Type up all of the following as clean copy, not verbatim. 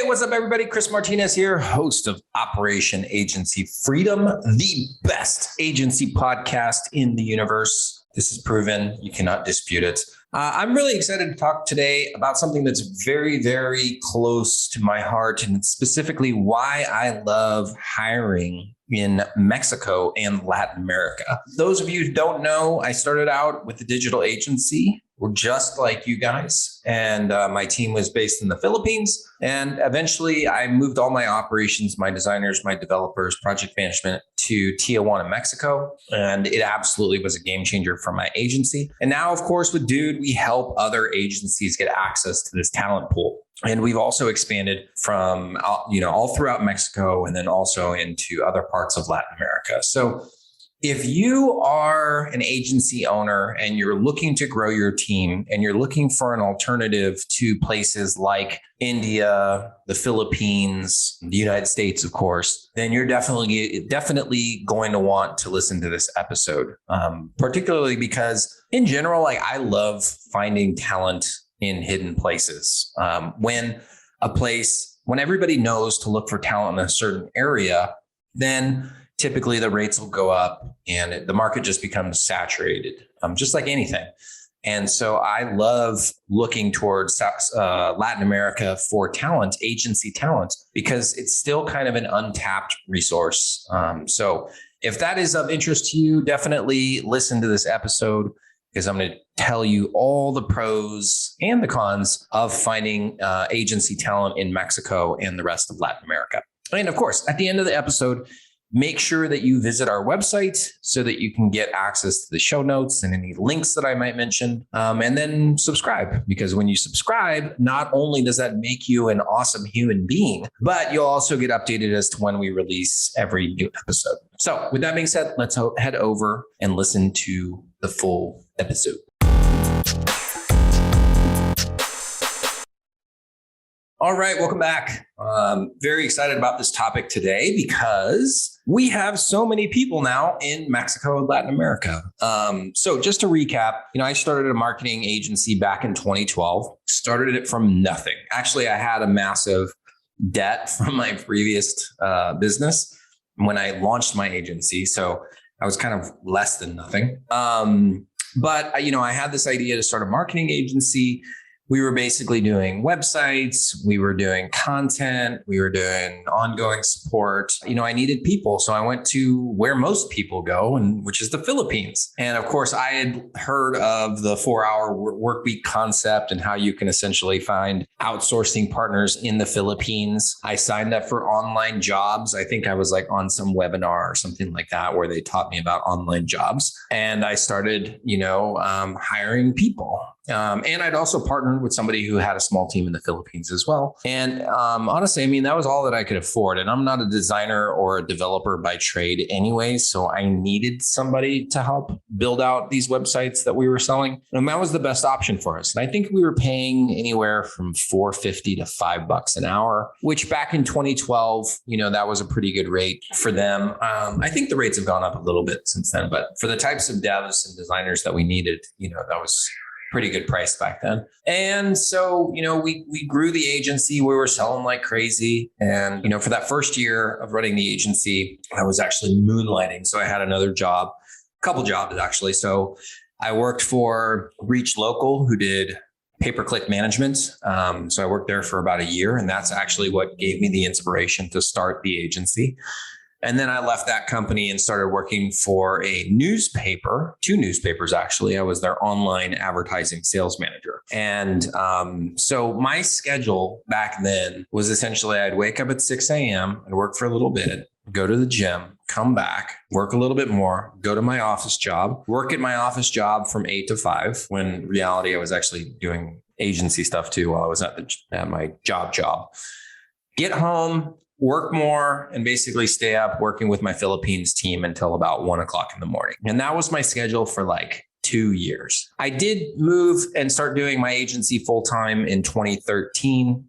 Hey, what's up, everybody? Chris Martinez here, host of Operation Agency Freedom, the best agency podcast in the universe. This is proven. You cannot dispute it. I'm really excited to talk today about something that's very, very close to my heart, and specifically why I love hiring in Mexico and Latin America. Those of you who don't know, I started out with a digital agency. We're just like you guys. And my team was based in the Philippines. And eventually I moved all my operations, my designers, my developers, project management to Tijuana, Mexico. And it absolutely was a game changer for my agency. And now, of course, with Dude, we help other agencies get access to this talent pool. And we've also expanded from, all throughout Mexico and then also into other parts of Latin America. So if you are an agency owner and you're looking to grow your team and you're looking for an alternative to places like India, the Philippines, the United States, of course, then you're definitely going to want to listen to this episode, particularly because in general, I love finding talent in hidden places. When everybody knows to look for talent in a certain area, then typically the rates will go up and the market just becomes saturated, just like anything. And so I love looking towards Latin America for talent, agency talent, because it's still kind of an untapped resource. So if that is of interest to you, definitely listen to this episode, because I'm going to tell you all the pros and the cons of finding agency talent in Mexico and the rest of Latin America. And of course, at the end of the episode, make sure that you visit our website so that you can get access to the show notes and any links that I might mention. And then subscribe, because when you subscribe, not only does that make you an awesome human being, but you'll also get updated as to when we release every new episode. So with that being said, let's head over and listen to the full episode. All right, welcome back. Very excited about this topic today because we have so many people now in Mexico and Latin America. So just to recap, I started a marketing agency back in 2012, started it from nothing. Actually, I had a massive debt from my previous business when I launched my agency. So I was kind of less than nothing. But I had this idea to start a marketing agency. We were basically doing websites, we were doing content, we were doing ongoing support. I needed people. So I went to where most people go, which is the Philippines. And of course, I had heard of the 4-hour work week concept and how you can essentially find outsourcing partners in the Philippines. I signed up for online jobs. I think I was on some webinar or something like that where they taught me about online jobs. And I started, hiring people. And I'd also partnered with somebody who had a small team in the Philippines as well. And honestly, that was all that I could afford. And I'm not a designer or a developer by trade anyway. So I needed somebody to help build out these websites that we were selling. And that was the best option for us. And I think we were paying anywhere from $4.50 to $5 an hour, which back in 2012, that was a pretty good rate for them. I think the rates have gone up a little bit since then, but for the types of devs and designers that we needed, that was pretty good price back then. And so, we grew the agency. We were selling like crazy. And, for that first year of running the agency, I was actually moonlighting. So I had another job, a couple jobs actually. So I worked for Reach Local, who did pay-per-click management. So I worked there for about a year. And that's actually what gave me the inspiration to start the agency. And then I left that company and started working for a newspaper, 2 newspapers, actually. I was their online advertising sales manager. And so my schedule back then was essentially I'd wake up at 6 a.m. and work for a little bit, go to the gym, come back, work a little bit more, go to my office job, work at my office job from 8 to 5, when in reality I was actually doing agency stuff too while I was at my job. Get home, work more, and basically stay up working with my Philippines team until about 1 o'clock in the morning. And that was my schedule for 2 years. I did move and start doing my agency full-time in 2013.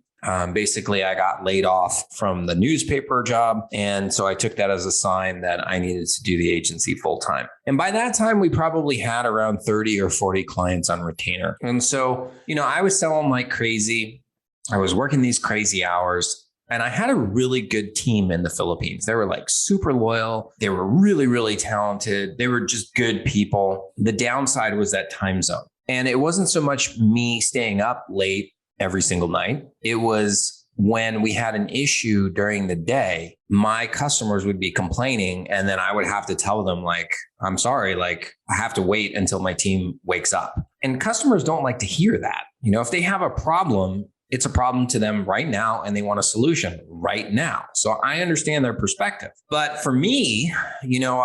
Basically, I got laid off from the newspaper job. And so I took that as a sign that I needed to do the agency full-time. And by that time, we probably had around 30 or 40 clients on retainer. And so, I was selling like crazy. I was working these crazy hours. And I had a really good team in the Philippines. They were like super loyal. They were really, really talented. They were just good people. The downside was that time zone. And it wasn't so much me staying up late every single night. It was when we had an issue during the day, my customers would be complaining. And then I would have to tell them, like, I'm sorry, like, I have to wait until my team wakes up. And customers don't like to hear that. If they have a problem, it's a problem to them right now and they want a solution right now. So I understand their perspective. But for me,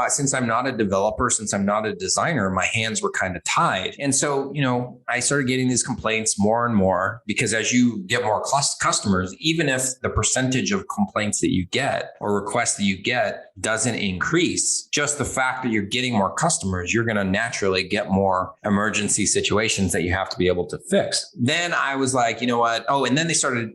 since I'm not a developer, since I'm not a designer, my hands were kind of tied. And so, I started getting these complaints more and more because as you get more customers, even if the percentage of complaints that you get or requests that you get doesn't increase, just the fact that you're getting more customers, you're going to naturally get more emergency situations that you have to be able to fix. Then I was like, you know what? Oh, and then they started,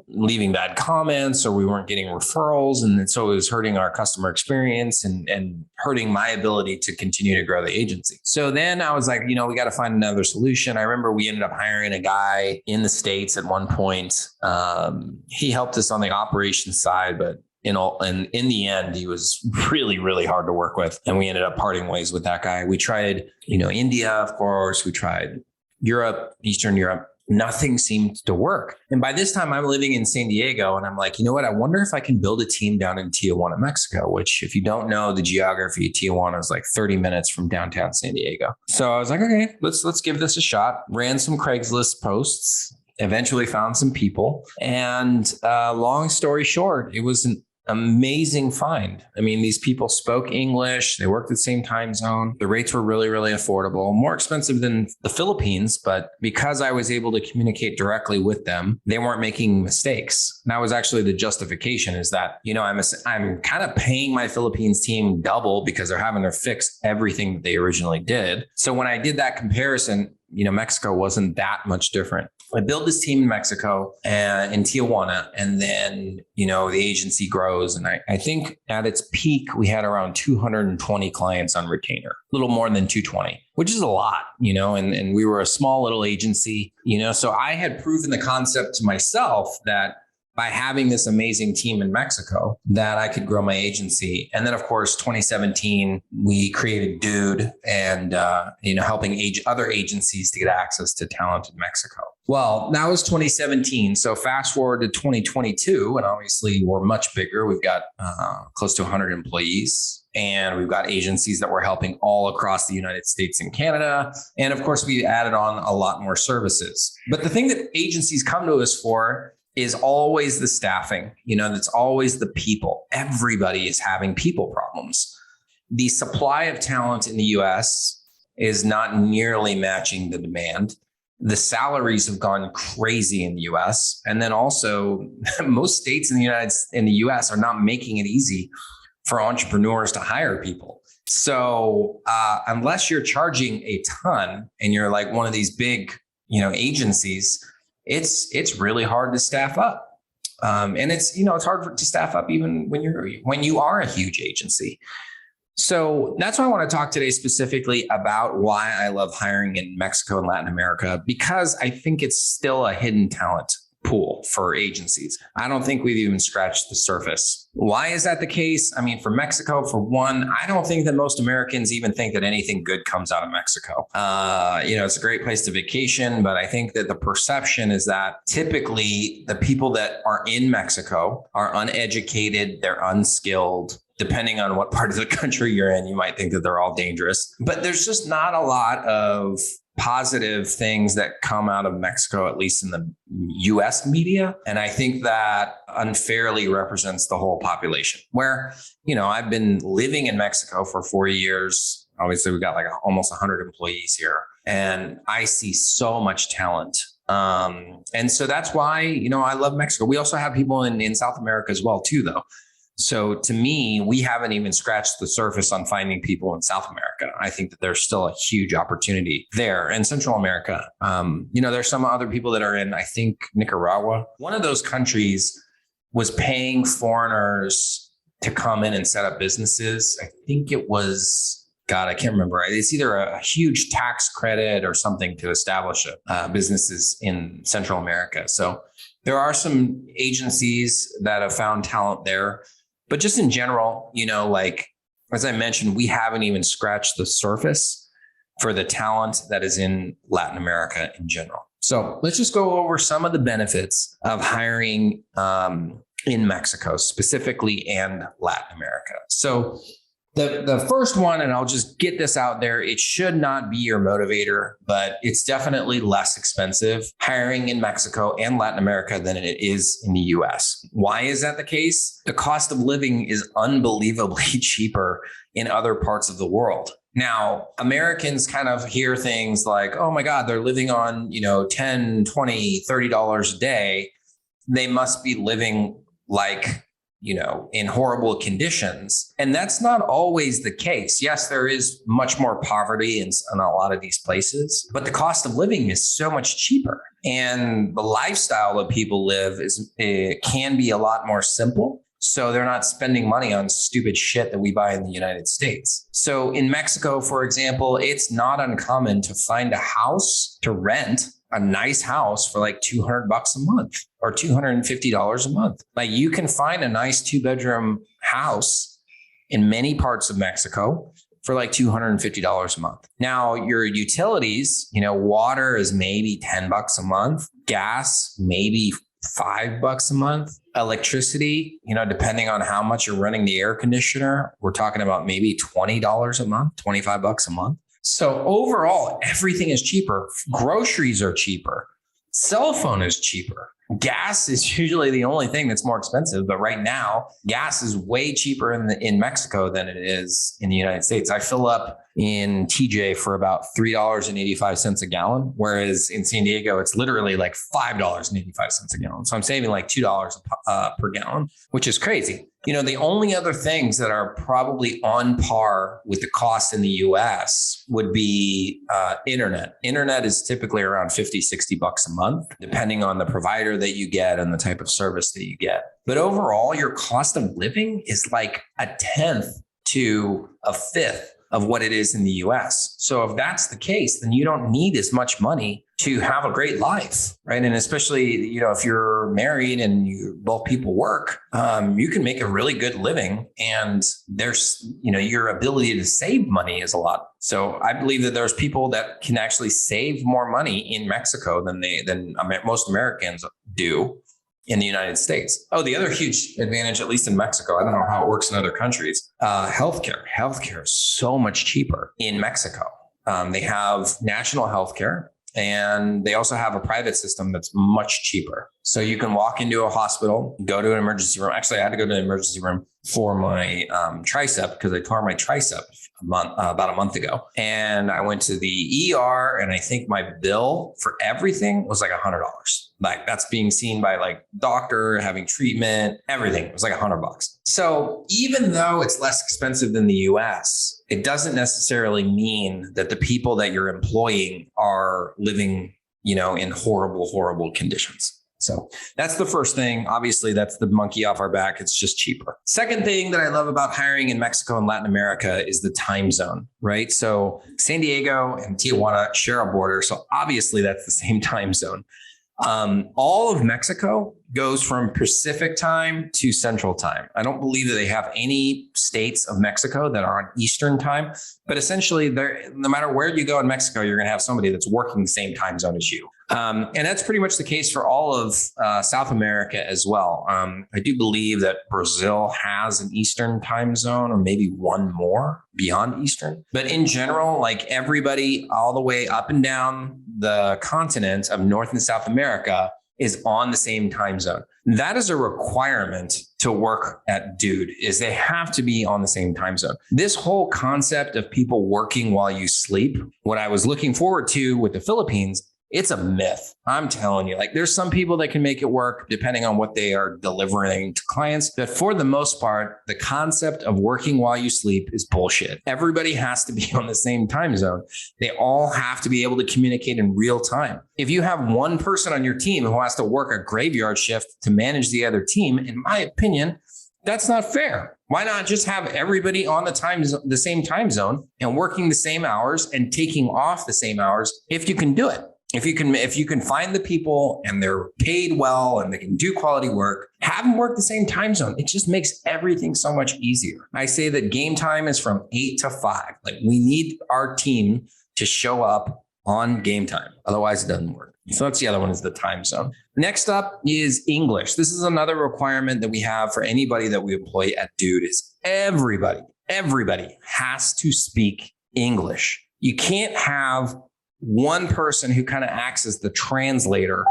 leaving bad comments, or we weren't getting referrals. And so it was hurting our customer experience and hurting my ability to continue to grow the agency. So then I was like, we got to find another solution. I remember we ended up hiring a guy in the States at one point. He helped us on the operations side, but in the end, he was really, really hard to work with. And we ended up parting ways with that guy. We tried, India, of course. We tried Europe, Eastern Europe. Nothing seemed to work. And by this time I'm living in San Diego and I'm like, I wonder if I can build a team down in Tijuana, Mexico, which if you don't know the geography, Tijuana is like 30 minutes from downtown San Diego. So I was like, okay, let's give this a shot. Ran some Craigslist posts, eventually found some people. And long story short, it was an amazing find. I mean, these people spoke English. They worked the same time zone. The rates were really, really affordable, more expensive than the Philippines. But because I was able to communicate directly with them, they weren't making mistakes. And that was actually the justification is that, I'm kind of paying my Philippines team double because they're having to fix everything that they originally did. So when I did that comparison, Mexico wasn't that much different. I built this team in Mexico and in Tijuana, and then, the agency grows. And I think at its peak, we had around 220 clients on retainer, a little more than 220, which is a lot, and we were a small little agency, so I had proven the concept to myself that by having this amazing team in Mexico that I could grow my agency. And then of course, 2017, we created Dude and, helping other agencies to get access to talent in Mexico. Well, that was 2017. So fast forward to 2022, and obviously we're much bigger. We've got close to 100 employees. And we've got agencies that we're helping all across the United States and Canada. And of course, we added on a lot more services. But the thing that agencies come to us for is always the staffing. That's always the people. Everybody is having people problems. The supply of talent in the US is not nearly matching the demand. The salaries have gone crazy in the US. And then also most states in the US are not making it easy for entrepreneurs to hire people. So unless you're charging a ton and you're like one of these big, agencies, it's really hard to staff up. And it's hard to staff up even when you are a huge agency. So that's why I want to talk today specifically about why I love hiring in Mexico and Latin America, because I think it's still a hidden talent pool for agencies. I don't think we've even scratched the surface. Why is that the case? I mean, for Mexico, for one, I don't think that most Americans even think that anything good comes out of Mexico. It's a great place to vacation, but I think that the perception is that typically the people that are in Mexico are uneducated, they're unskilled. Depending on what part of the country you're in, you might think that they're all dangerous, but there's just not a lot of positive things that come out of Mexico, at least in the US media. And I think that unfairly represents the whole population where, I've been living in Mexico for 4 years. Obviously, we've got like almost 100 employees here and I see so much talent. And so that's why, I love Mexico. We also have people in South America as well, too, though. So to me, we haven't even scratched the surface on finding people in South America. I think that there's still a huge opportunity there. And Central America, there's some other people that are in, I think, Nicaragua. One of those countries was paying foreigners to come in and set up businesses. I think it was, I can't remember. It's either a huge tax credit or something to establish businesses in Central America. So There are some agencies that have found talent there, but just in general, like, as I mentioned, we haven't even scratched the surface for the talent that is in Latin America in general. So let's just go over some of the benefits of hiring in Mexico specifically and Latin America. So the first one, and I'll just get this out there, it should not be your motivator, but it's definitely less expensive hiring in Mexico and Latin America than it is in the US. Why is that the case? The cost of living is unbelievably cheaper in other parts of the world. Now, Americans kind of hear things like, oh my God, they're living on, $10, $20, $30 a day. They must be living like, in horrible conditions. And that's not always the case. Yes, there is much more poverty in a lot of these places, but the cost of living is so much cheaper. And the lifestyle that people live can be a lot more simple. So they're not spending money on stupid shit that we buy in the United States. So in Mexico, for example, it's not uncommon to find a house to rent, a nice house for like $200 a month or $250 a month. Like you can find a nice 2-bedroom house in many parts of Mexico for like $250 a month. Now your utilities, water is maybe $10 a month, gas, maybe $5 a month, electricity, depending on how much you're running the air conditioner, we're talking about maybe $20 a month, $25 a month. So overall, everything is cheaper. Groceries are cheaper. Cell phone is cheaper. Gas is usually the only thing that's more expensive. But right now, gas is way cheaper in Mexico than it is in the United States. I fill up in TJ for about $3.85 a gallon, whereas in San Diego, it's literally like $5.85 a gallon. So I'm saving like $2 per gallon, which is crazy. The only other things that are probably on par with the cost in the US would be internet. Internet is typically around $50, $60 a month, depending on the provider that you get and the type of service that you get. But overall, your cost of living is like a 10th to a 5th of what it is in the US. So if that's the case, then you don't need as much money to have a great life, right? And especially, if you're married and both people work, you can make a really good living, and there's, your ability to save money is a lot. So I believe that there's people that can actually save more money in Mexico than most Americans do in the United States. Oh, the other huge advantage, at least in Mexico, I don't know how it works in other countries, healthcare. Healthcare is so much cheaper in Mexico. They have national healthcare, and they also have a private system that's much cheaper. So you can walk into a hospital, go to an emergency room. Actually, I had to go to an emergency room for my tricep because I tore my tricep about a month ago. And I went to the ER, and I think my bill for everything was like $100. Like that's being seen by like doctor, having treatment, everything. It was like $100. So even though it's less expensive than the US, it doesn't necessarily mean that the people that you're employing are living, in horrible, horrible conditions. So that's the first thing. Obviously, that's the monkey off our back. It's just cheaper. Second thing that I love about hiring in Mexico and Latin America is the time zone, right? So San Diego and Tijuana share a border. So obviously that's the same time zone. All of Mexico goes from Pacific time to Central time. I don't believe that they have any states of Mexico that are on Eastern time, but essentially no matter where you go in Mexico, you're going to have somebody that's working the same time zone as you. And that's pretty much the case for all of South America as well. I do believe that Brazil has an Eastern time zone, or maybe one more beyond Eastern. But in general, like everybody all the way up and down the continent of North and South America is on the same time zone. That is a requirement to work at Dude, is they have to be on the same time zone. This whole concept of people working while you sleep, what I was looking forward to with the Philippines, it's a myth. I'm telling you, like there's some people that can make it work depending on what they are delivering to clients. But for the most part, the concept of working while you sleep is bullshit. Everybody has to be on the same time zone. They all have to be able to communicate in real time. If you have one person on your team who has to work a graveyard shift to manage the other team, in my opinion, that's not fair. Why not just have everybody on the same time zone and working the same hours and taking off the same hours if you can do it? if you can find the people and they're paid well and they can do quality work, have them work the same time zone. It just makes everything so much easier. I say that game time is from 8 to 5. Like, we need our team to show up on game time. Otherwise it doesn't work. So that's the other one, is the time zone. Next up is English. This is another requirement that we have for anybody that we employ at Dude, is everybody has to speak English. You can't have one person who kind of acts as the translator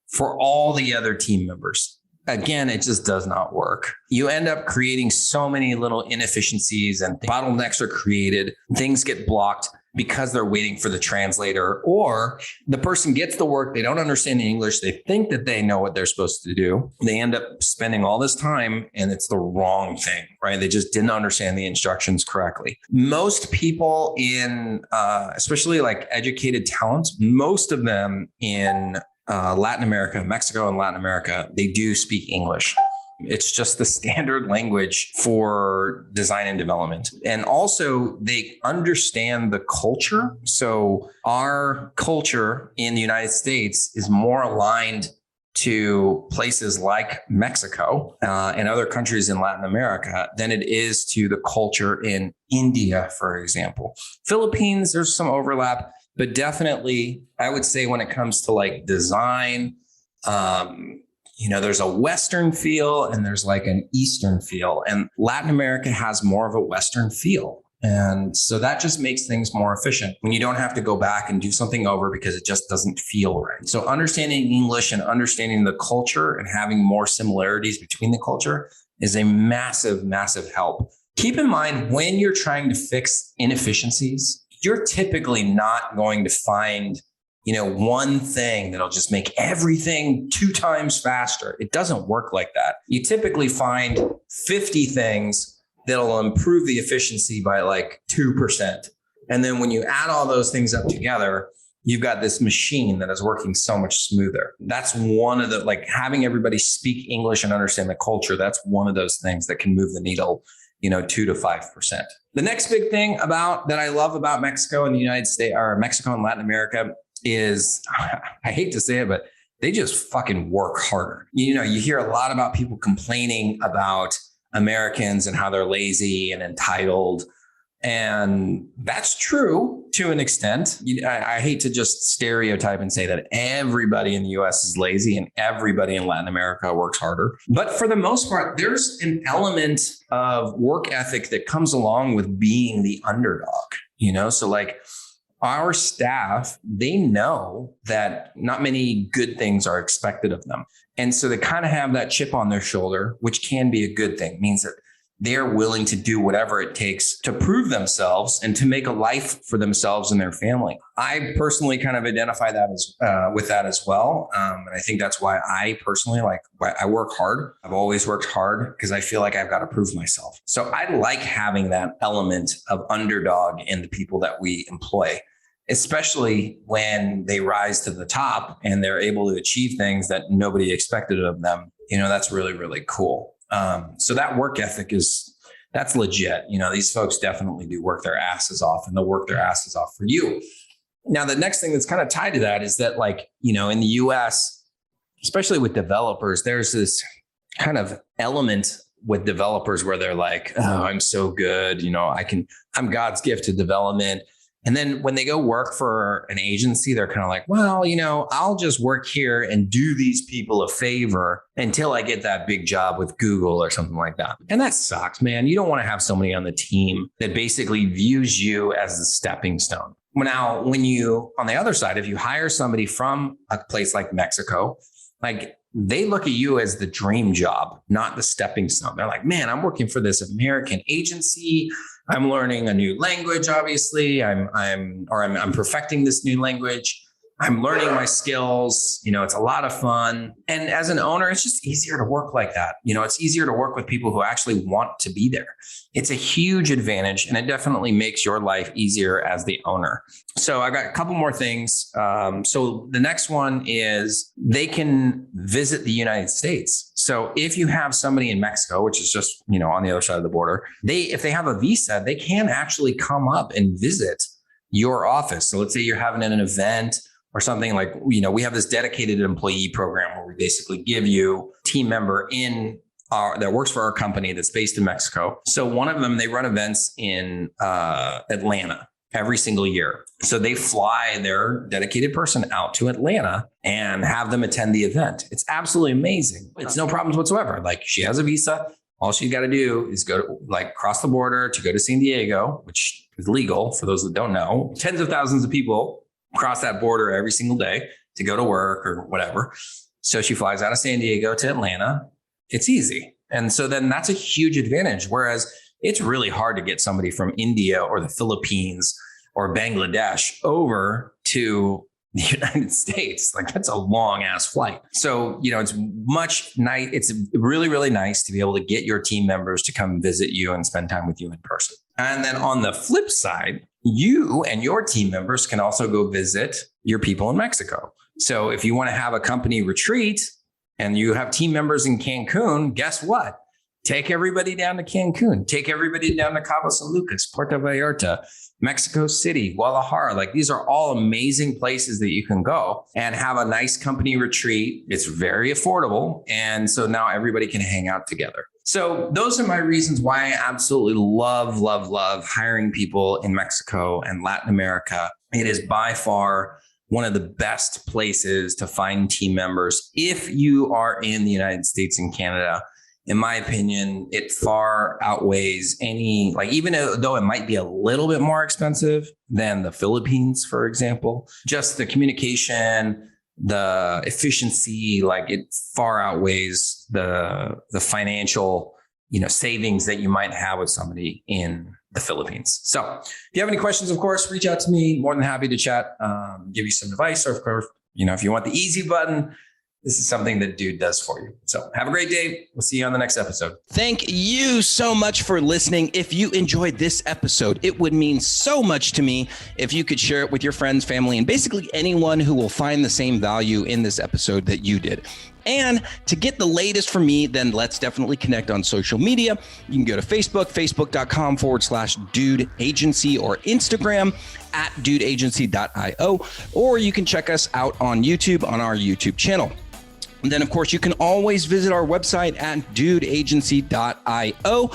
for all the other team members. Again, it just does not work. You end up creating so many little inefficiencies and bottlenecks are created. Things get blocked because they're waiting for the translator, or the person gets the work. They don't understand English. They think that they know what they're supposed to do. They end up spending all this time and it's the wrong thing, right? They just didn't understand the instructions correctly. Most people in, especially like educated talent, most of them in Latin America, Mexico and Latin America, they do speak English. It's just the standard language for design and development. And also they understand the culture. So our culture in the United States is more aligned to places like Mexico and other countries in Latin America than it is to the culture in India, for example. Philippines, there's some overlap, but definitely I would say when it comes to like design, there's a Western feel and there's like an Eastern feel, and Latin America has more of a Western feel. And so that just makes things more efficient when you don't have to go back and do something over because it just doesn't feel right. So understanding English and understanding the culture and having more similarities between the culture is a massive, massive help. Keep in mind, when you're trying to fix inefficiencies, you're typically not going to find one thing that'll just make everything 2 times faster. It doesn't work like that. You typically find 50 things that'll improve the efficiency by like 2%. And then when you add all those things up together, you've got this machine that is working so much smoother. That's one of the, like, having everybody speak English and understand the culture. That's one of those things that can move the needle, 2 to 5%. The next big thing that I love about Mexico and the United States, or Mexico and Latin America, is, I hate to say it, but they just fucking work harder. You hear a lot about people complaining about Americans and how they're lazy and entitled. And that's true to an extent. I hate to just stereotype and say that everybody in the US is lazy and everybody in Latin America works harder. But for the most part, there's an element of work ethic that comes along with being the underdog, So like, our staff, they know that not many good things are expected of them. And so they kind of have that chip on their shoulder, which can be a good thing. It means that they're willing to do whatever it takes to prove themselves and to make a life for themselves and their family. I personally kind of identify that with that as well. And I think that's why I personally I work hard. I've always worked hard because I feel like I've got to prove myself. So I like having that element of underdog in the people that we employ, especially when they rise to the top and they're able to achieve things that nobody expected of them. That's really, really cool. So that work ethic that's legit. These folks definitely do work their asses off, and they'll work their asses off for you. Now, the next thing that's kind of tied to that is that, in the US, especially with developers, there's this kind of element with developers where they're like, oh, I'm so good. I'm God's gift to development. And then when they go work for an agency, they're kind of like, well, I'll just work here and do these people a favor until I get that big job with Google or something like that. And that sucks, man. You don't want to have somebody on the team that basically views you as the stepping stone. Now, on the other side, if you hire somebody from a place like Mexico, they look at you as the dream job, not the stepping stone. They're like, man, I'm working for this American agency. I'm learning a new language, obviously. I'm perfecting this new language. I'm learning my skills. It's a lot of fun. And as an owner, it's just easier to work like that. It's easier to work with people who actually want to be there. It's a huge advantage, and it definitely makes your life easier as the owner. So I got a couple more things. So the next one is they can visit the United States. So if you have somebody in Mexico, which is just, on the other side of the border, if they have a visa, they can actually come up and visit your office. So let's say you're having an event, or something like, we have this dedicated employee program where we basically give you a team member that works for our company that's based in Mexico. So one of them, they run events in Atlanta every single year. So they fly their dedicated person out to Atlanta and have them attend the event. It's absolutely amazing. It's no problems whatsoever. Like, she has a visa. All she's got to do is go to cross the border to go to San Diego, which is legal for those that don't know. Tens of thousands of people cross that border every single day to go to work or whatever. So she flies out of San Diego to Atlanta. It's easy. And so then that's a huge advantage. Whereas it's really hard to get somebody from India or the Philippines or Bangladesh over to the United States. Like, that's a long ass flight. So, it's it's really, really nice to be able to get your team members to come visit you and spend time with you in person. And then on the flip side, you and your team members can also go visit your people in Mexico. So if you want to have a company retreat and you have team members in Cancun, guess what? Take everybody down to Cancun. Take everybody down to Cabo San Lucas, Puerto Vallarta, Mexico City, Guadalajara. Like, these are all amazing places that you can go and have a nice company retreat. It's very affordable. And so now everybody can hang out together. So those are my reasons why I absolutely love hiring people in Mexico and Latin America. It is by far one of the best places to find team members. If you are in the United States and Canada, in my opinion, it far outweighs even though it might be a little bit more expensive than the Philippines, for example, just the communication, the efficiency, it far outweighs the financial, savings that you might have with somebody in the Philippines. So if you have any questions, of course, reach out to me. More than happy to chat, give you some advice, or of course, if you want the easy button, this is something that Dude does for you. So have a great day. We'll see you on the next episode. Thank you so much for listening. If you enjoyed this episode, it would mean so much to me if you could share it with your friends, family, and basically anyone who will find the same value in this episode that you did. And to get the latest from me, then let's definitely connect on social media. You can go to Facebook, facebook.com/Dude Agency, or Instagram @dudeagency.io, or you can check us out on YouTube on our YouTube channel. And then, of course, you can always visit our website at dudeagency.io,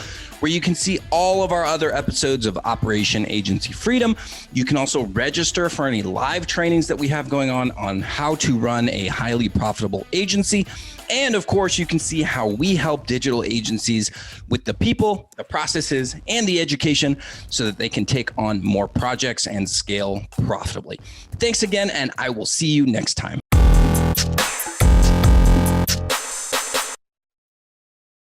where you can see all of our other episodes of Operation Agency Freedom. You can also register for any live trainings that we have going on how to run a highly profitable agency. And of course, you can see how we help digital agencies with the people, the processes, and the education so that they can take on more projects and scale profitably. Thanks again, and I will see you next time.